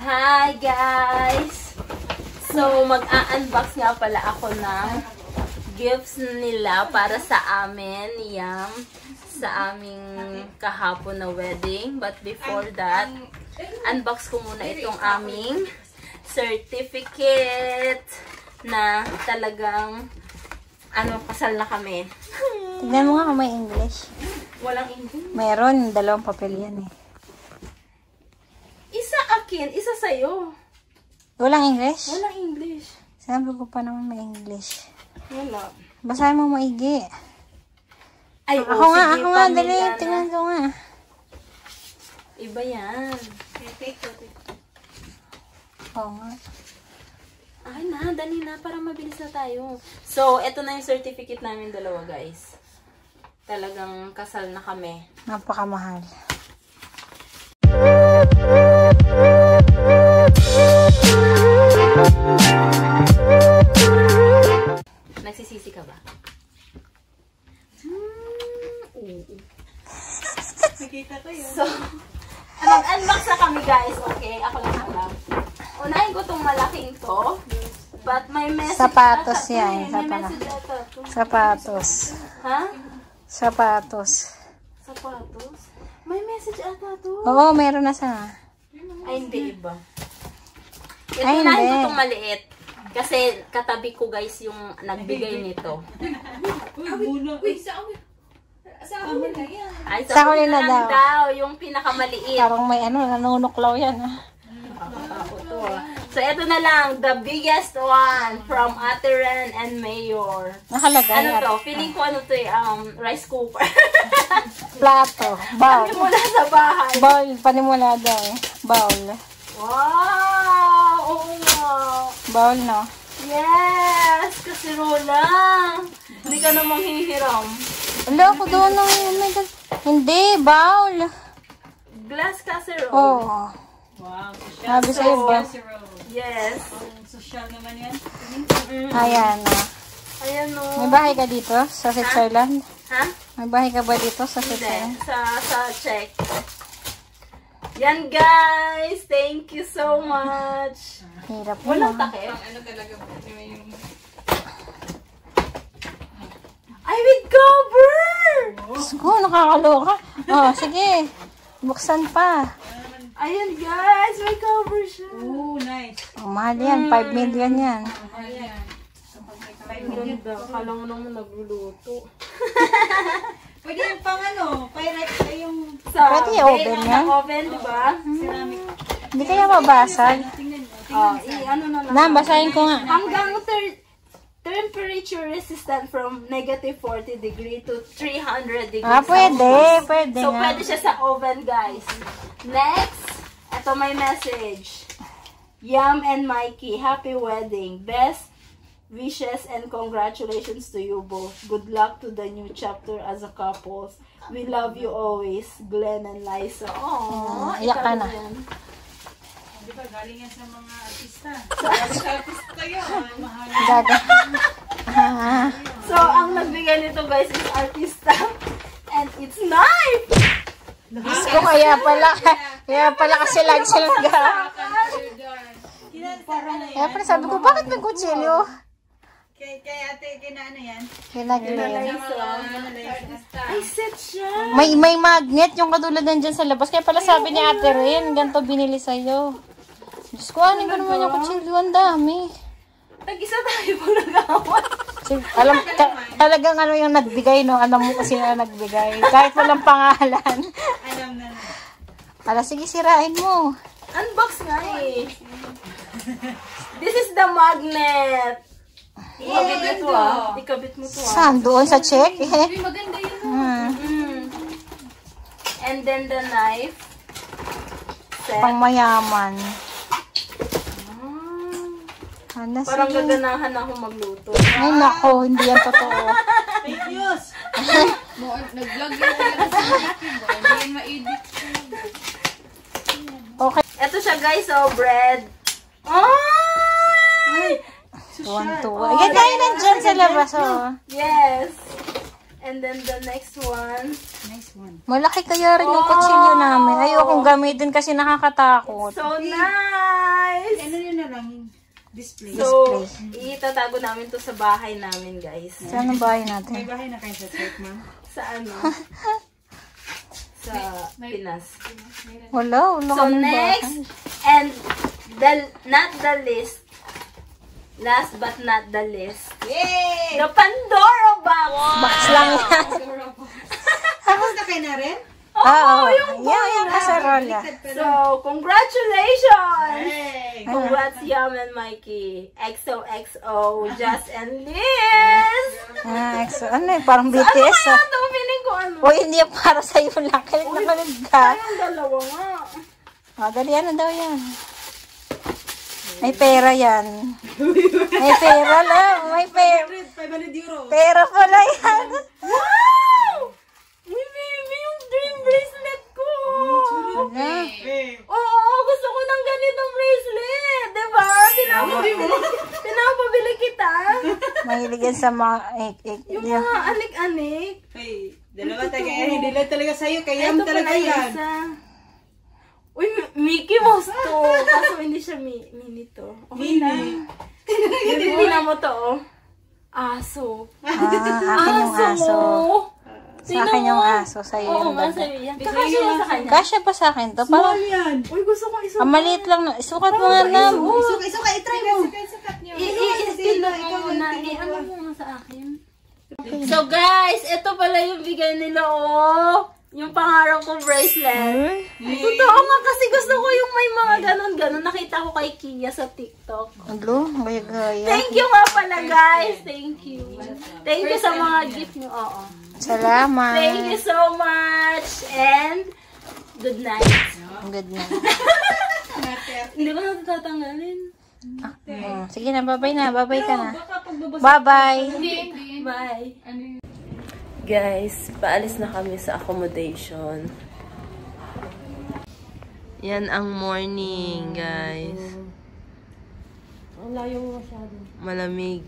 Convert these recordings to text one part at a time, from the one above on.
Hi guys! So, mag-a-unbox nga pala ako ng gifts nila para sa amin. Sa aming kahapon na wedding. But before that, unbox ko muna itong aming certificate na talagang kasal na kami. Tignan mo nga kung may English. Walang English. Meron, 2 papel yan eh. Isa akin, isa sa'yo. Walang English? Walang English. Sabi ko pa naman may English. Wala. Basahin mo maigi. Ay, ako nga, dali. Tingnan ko nga. Iba yan. Oo nga. Ay na, dali na, para mabilis na tayo. So, eto na yung certificate namin dalawa, guys. Talagang kasal na kami. Napakamahal. Nagsisisi ka ba? Nakita ko yun. So, mag-unbox na kami, guys. Okay, ako lang alam. Unahin ko tong malaking to. But may message. Sapatos ata yan. May message ata to. Sapatos. Ha? Sapatos. Sapatos? May message ata to. Oo, meron na sana. Ay, hindi iba. Ay, Unahin hindi. ko tong maliit. Kasi katabi ko, guys, yung nagbigay nito. Uy, sa amin na yan. Ay, Sa huli na lang daw. yung pinakamaliit. Parang may nanunuklaw yan. Ako to, ah. So, ito na lang. The biggest one from Ate Ren and Mayor. Nakalagay. Ano to? Feeling ko rice cooker. Plato. Bowl. Mula sa bahay. Bowl. Panimula daw eh. Bowl. Wow! Oo nga. Bowl, no? Yes! Kasirola. Hindi ka na manghihiram. Wala ako doon. Oh my God. Hindi. Bowl. Glass casserole. Oo. Wow, social. Sabi sa'yo ba? Yes. Social naman yan. Ayan. Ayan o. May bahay ka dito sa Switzerland? Ha? May bahay ka ba dito sa Hindi. Switzerland? Sa check. Yan guys. Thank you so much. Hirap mo. Walang takip. Ano talaga yung... Ay, with cover! Diyos ko, nakakaloka. Oh, sige. Buksan pa. Ayan guys, may cover siya. Oh, nice. Oh, mahal yan. 5 million yan. Ayan. Ang ganda. Kala mo naman nagluluto. Pwede yung pang yung Pwede yung oven yan. Oven, di ba? ceramic. Hindi kaya mabasag. Tingnan mo. Oh, ano na lang. Basahin ko nga. Hanggang temperature resistant from -40 degree to 300 degrees Ah, pwede. Celsius. Pwede So, nga. pwede siya sa oven, guys. Next, ito may message. Yam and Mikey, happy wedding. Best wishes and congratulations to you both. Good luck to the new chapter as a couple. We love you always, Glenn and Liza. Aww, iyak ka na. Di ba, galing yan sa mga artista. Sa artista yun. Mahal. Gaga. Ah. So, ang nagbigay nito, guys, is artista. And it's knife! Diyos ko, kaya pala kasi lagi silang Kaya pala sabi ko, bakit may kutsilyo? Kay ate, kina ano yan? Kinagli. Ay, set siya! May magnet yung katulad nandyan sa labas. Kaya pala sabi ni Ate Rin, ganito binili sa'yo. Diyos ko, ano ko naman yung kutsilyo? Ang dami. Tag-isa tayo po nag-awat. Alam, talagang ano yung nagbigay, no? Alam mo kasi na nagbigay. Kahit walang pangalan. Alam na. Ala, sige, sirain mo. Unbox nga eh. This is the magnet. Ikabit mo to ah. Ikabit mo to ah. Saan? Doon sa check? Maganda yun. And then the knife. Set. Pang mayaman. Ano, Parang sige. gaganahan ako magluto. Ay, nako, hindi yan totoo. Fake news. Nag-vlog yun talaga sa YouTube. Hindi yan ma-edit. Okay. Ito siya guys, oh, bread. Ay! Tuwan-tuwa. Ayan tayo nandyan sa labas, oh. Yes. And then the next one. Nice one. Malaki kaya rin yung kutsilyo namin. Ayokong gamitin kasi nakakatakot. So nice! Ano yun na lang? Display. So, itatago namin to sa bahay namin, guys. Saan ang bahay May natin? bahay na kayo sa church, ma'am? Sa ano? Sa Pinas. Wala So kaming next, bahay. and not the least, last but not the least, Yay! the Pandora box! Box lang yan. Tapos na kayo na rin? Oo, yung kasarola. So, congratulations! Hey! Congrats, Yam and Mikey. XOXO, Just and Liz! Ano eh, parang BTS Ano ah. ito? Feeling ko ano? Uy, hindi yan para sa'yo lang. Kalit na kalit ka. Yung dalawa nga. Dali, ano daw yan? May pera yan. May pera lang. May pera. 500 euro. Pera pala yan. Wow! Uy, baby, yung dream bracelet ko! Hey! Oo, gusto ko ng ganitong bracelet. Diba? Pinapabili kita. Mahilig yan sa mga... Yung mga anik-anik. Hey, dalawa taga hindi lang talaga sa'yo. Kaya Ito talaga pala yan. isa. Uy, Mickey Mouse to. Kaso hindi siya mini to. Okay lang. Hindi mo to, oh. Aso. akin yung aso. Sa akin yung aso. Sa'yo Oo yung nga, daga. sa'yo yan. Kakasya yan sa kanya. Kasya pa sa akin to? Parang, yan. Uy, gusto kong isukat. ang maliit lang na. Isukat mo nga na. Isuka, itry mo. Sukat niyo. I-steal mo muna. Ano mo nga sa akin? So guys, ito pala yung bigay nila, oh. Yung pangarap kong bracelet. Totoo nga kasi gusto ko yung may mga ganon-ganon. Nakita ko kay Kia sa TikTok. Alo, gaya-gaya. Thank you nga pala, guys. Thank you. Thank you sa mga gift nyo. Oo. Salamat. Thank you so much. And good night. Good na. Hindi ko na tatanggalin. Sige na, bye-bye na. Bye-bye ka na. Baka pagbabasa. Bye-bye. Bye. Guys, paalis na kami sa accommodation. Yan ang morning, guys. Ang layo masyado. Malamig.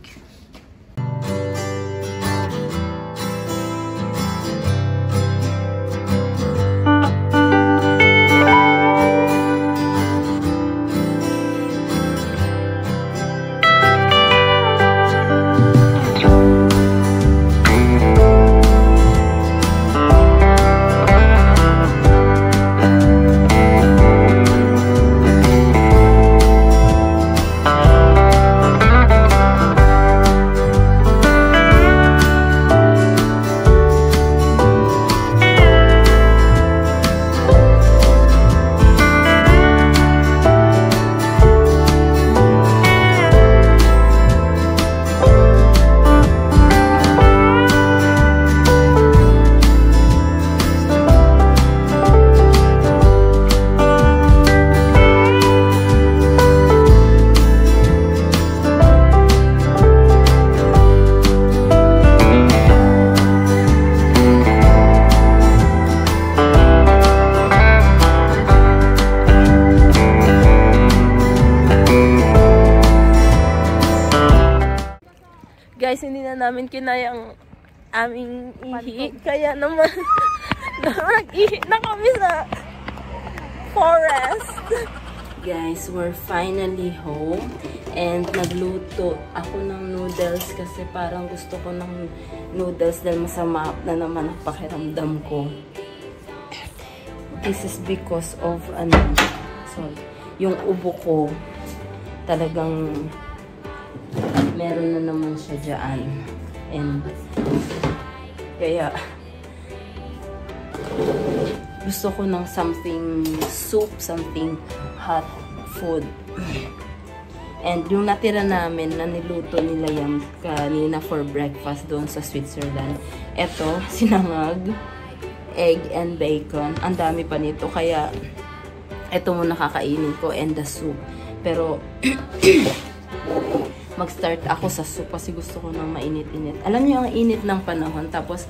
Guys, hindi na namin kinaya ang aming ihi. Kaya naman, nag-ihi na kami sa forest. Guys, we're finally home. And nagluto ako ng noodles kasi parang gusto ko ng noodles dahil masama na naman ang pakiramdam ko. This is because of, yung ubo ko talagang meron na naman siya dyan. And kaya gusto ko ng something soup, something hot food. And yung natira namin na niluto nila yan kanina for breakfast doon sa Switzerland. Ito, sinangag, egg and bacon. Ang dami pa nito. Kaya ito muna kakainin ko and the soup. Pero mag-start ako sa soup kasi gusto ko ng mainit-init. Alam niyo ang init ng panahon. Tapos,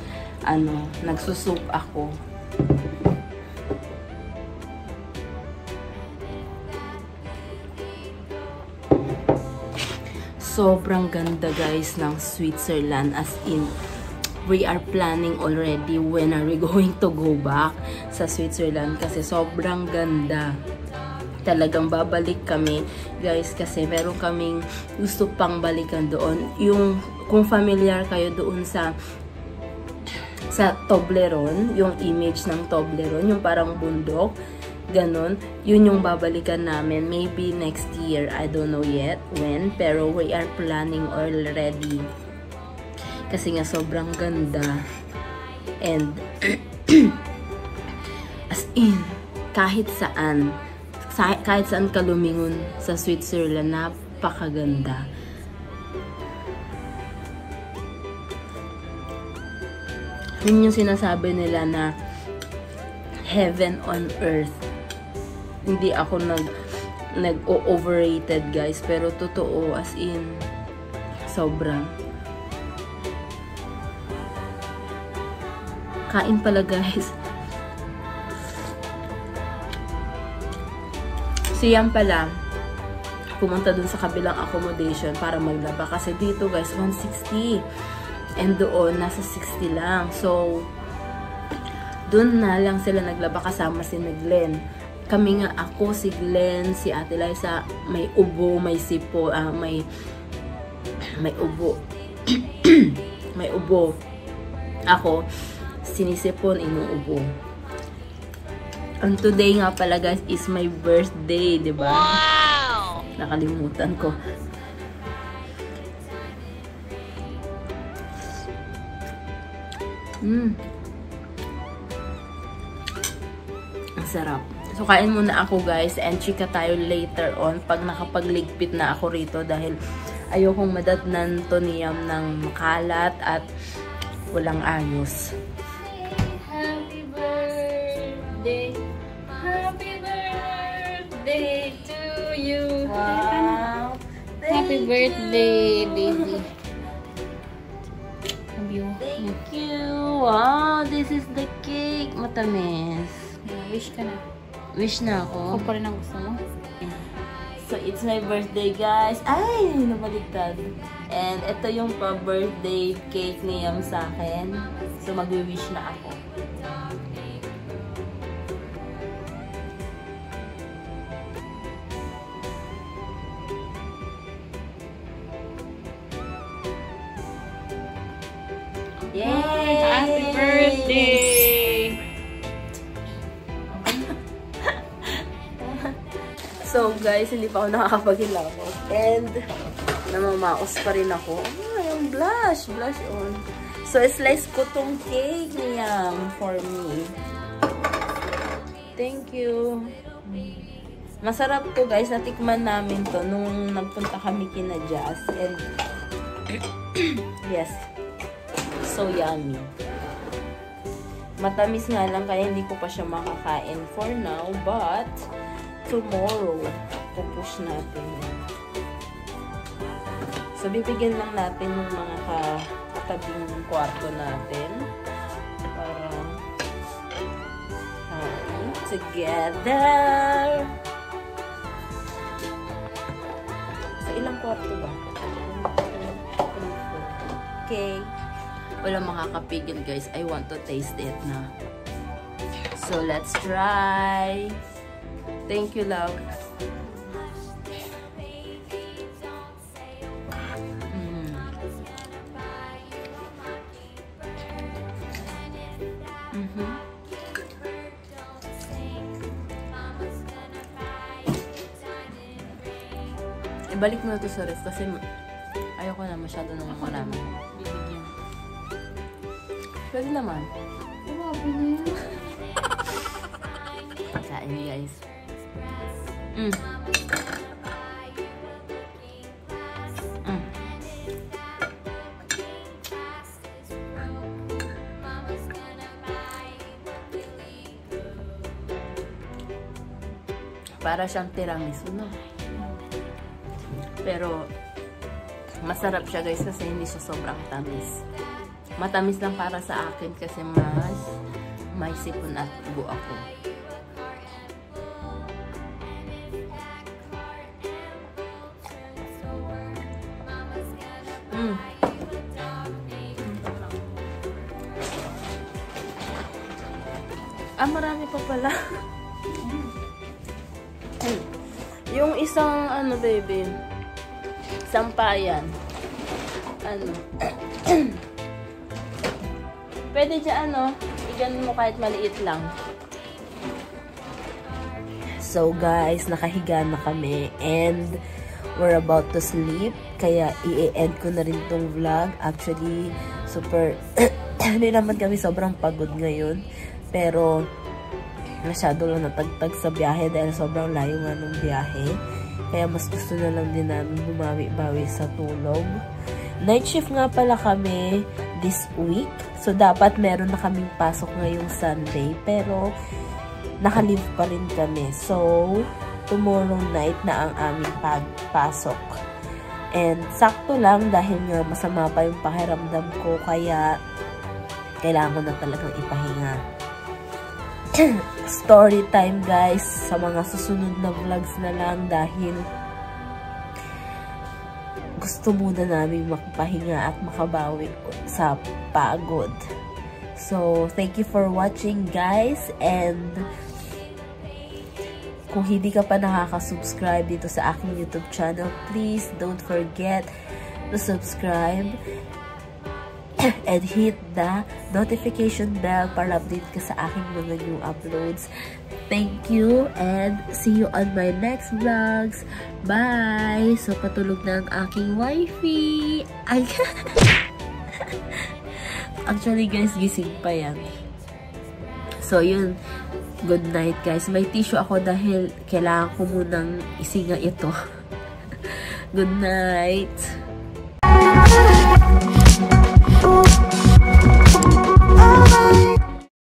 nagsusoup ako. Sobrang ganda guys ng Switzerland. As in, we are planning already when are we going to go back sa Switzerland kasi sobrang ganda. Talagang babalik kami, guys, kasi meron kaming gusto pang balikan doon. Yung, kung familiar kayo doon sa Toblerone, yung image ng Toblerone, yung parang bundok, ganon, yun yung babalikan namin. Maybe next year, I don't know yet when, pero we are planning already. Kasi nga, sobrang ganda. And, as in, kahit saan ka lumingon sa Switzerland, napakaganda. Yun yung sinasabi nila na heaven on earth. Hindi ako nag-overrated, guys, pero totoo, as in, sobra. Kain pala, guys. So, yan pala, pumunta dun sa kabilang accommodation para maglaba. Kasi dito, guys, 160. And doon, nasa 60 lang. So, dun na lang sila naglaba kasama si Glenn. Kami nga, ako, si Glenn, si Ate Liza, may ubo, may sipo, may ubo. May ubo. Ako, sinisipon, inuubo. And today nga pala, guys, is my birthday, di ba? Wow! Nakalimutan ko. Ang sarap. So, kain muna ako, guys, and chika tayo later on pag nakapagligpit na ako rito dahil ayokong madatnan to niyam ng makalat at walang ayos. Happy birthday. Happy birthday to you. Wow! Happy birthday, baby. Thank you! Wow! This is the cake! Matamis. Wish ka na. Wish na ako. Ako pa rin ang gusto mo. So, it's my birthday, guys. Ay! Nabaligtad. And ito yung pa-birthday cake ni Yam sa akin. So, mag-wish na ako. Yay! Happy birthday! So, guys, hindi pa ako nakakapag-hilabot. And, namamaos pa rin ako. Oh, yung blush. Blush on. So, slice ko tong cake niya for me. Thank you. Masarap to, guys. Natikman namin to nung nagpunta kami kina Jazz. And, yes. So yummy. Matamis nga lang kaya hindi ko pa siya makakain for now, but tomorrow pupush natin. So bibigyan lang natin yung mga katabing kwarto natin para together. So ilang kwarto ba? Okay. Walang makakapigil, guys. I want to taste it na. So, let's try. Thank you, love. Ibalik mo na ito sa ref kasi ayoko na masyado nang marami. Pwede naman. Grabe na yun. Kain, guys. Para siyang tiramisu, no? Pero, masarap siya, guys, kasi hindi siya sobrang tamis. Matamis lang para sa akin kasi mas may sipon at ubo ako. marami pa pala. Yung isang, ano, baby, sampayan. Ano. Pwede dyan, ano, iganon mo kahit maliit lang. So, guys, nakahiga na kami and we're about to sleep. Kaya, i-end ko na rin tong vlog. Actually, super, hindi naman kami sobrang pagod ngayon. Pero, masyado lang natagtag sa biyahe dahil sobrang layo nga ng biyahe. Kaya mas gusto na lang din namin bumawi-bawi sa tulog. Night shift nga pala kami this week. So, dapat meron na kaming pasok ngayong Sunday. Pero, naka-leave pa rin kami. So, tomorrow night na ang aming pagpasok. And, sakto lang dahil nga masama pa yung pakiramdam ko. Kaya, kailangan na talagang ipahinga. Story time, guys, sa mga susunod na vlogs na lang dahil gusto muna namin magpahinga at makabawi sa pagod. So, thank you for watching, guys, and kung hindi ka pa nakaka-subscribe dito sa aking YouTube channel, please don't forget to subscribe and hit the notification bell para update ka sa aking mga new uploads. Thank you and see you on my next vlogs. Bye! So, patulog na ang aking wifey. Ay! Actually, guys, gising pa yan. So, yun. Good night, guys. May tissue ako dahil kailangan ko munang isinga ito. Good night!